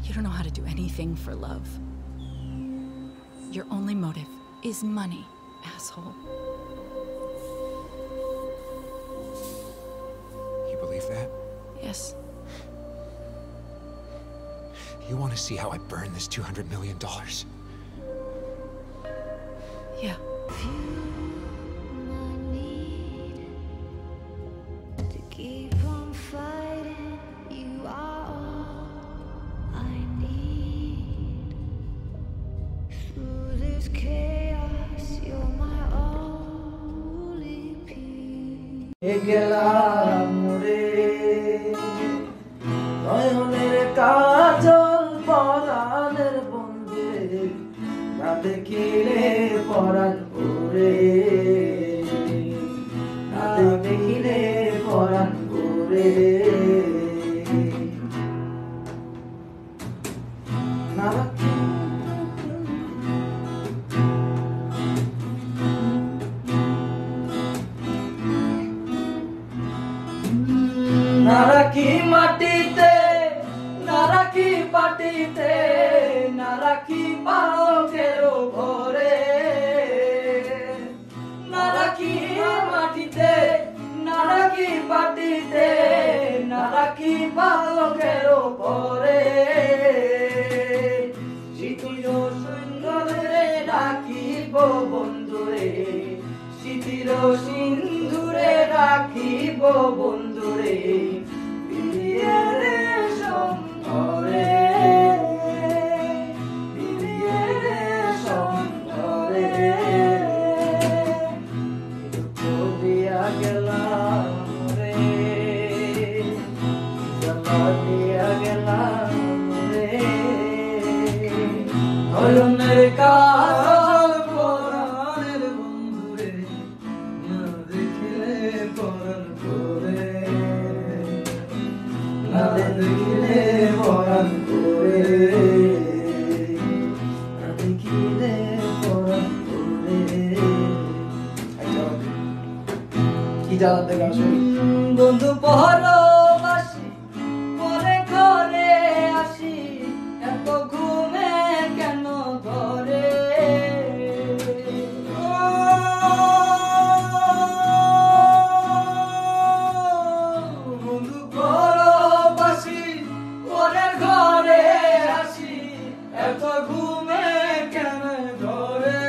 You don't know how to do anything for love. Your only motive is money, asshole. You believe that? Yes. You want to see how I burn this $200 million? Yeah. গেলাম রে নয়নের কাজল পরাণের বন্ধু রে না দেখিলে পরাণ ওরে না দেখিলে পরাণ ওরে না রাখি মাটিতে না রাখি পাটিতে না রাখি পালকের ঘরে না রাখি মাটিতে না রাখি পাটিতে না রাখি পালকের ঘরে শীতির সুন্দরে রাখিব বন্ধুরে শীতির সিন্ধুরে রাখিব বন্ধুরে নয়নের কাজল পরাণের বন্ধুরে না দেখিলে পরাণ করে না দেখিলে পরাণ করে না দেখিলে পরাণ করে কি জানাতে গান শুনি বন্ধু পরবাসী পরে ঘরে আসি এত ঘুমে কেন ধরে বন্ধু পরবাসী পরে ঘরে আসি এত ঘুমে কেন ধরে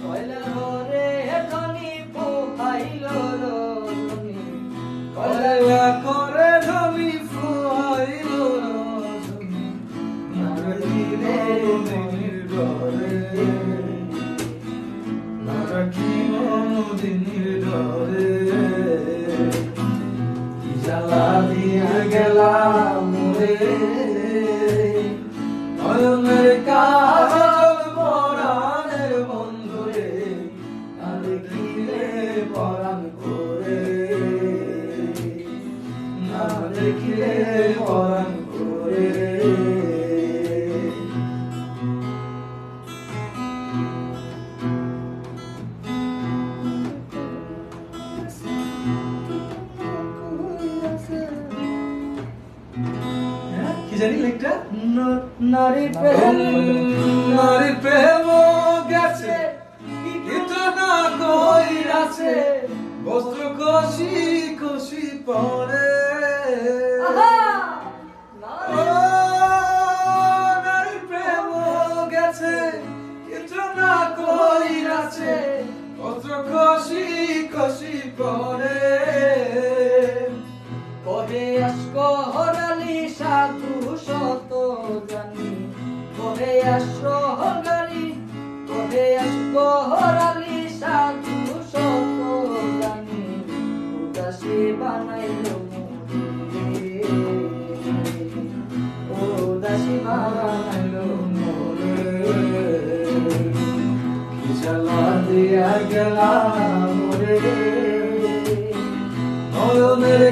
কয়লা ঘরে ধনী পোহাইল রজনী কয়লা করে ধনী পোহাইল রজনী না রাখিলে মনির ঘরে না রাখিব মদিনীর ঘরে কি জ্বালা দিয়া গেলাম রে নয়নের কাজল পরাণের বন্ধুরে না দেখিলে পরাণ করে না দেখিলে পরাণ করে কি জানি লেখটা নারী প্রেম গেছে কিন্তু না কইরাছে বস্ত্র কষি কষি পরে নারী প্রেম গেছে কিন্তু না কইরাছে বস্ত্র কষি কষি পরে কহে আসকহরালি সাধু শত জানি কহে আসকহরালি কহে আসকহরালি সাধু শত জানি উদাসী বানাইল মোরে উদাসী বানাইল মোরে কি জ্বালা দিয়া গেলাম রে নয়নের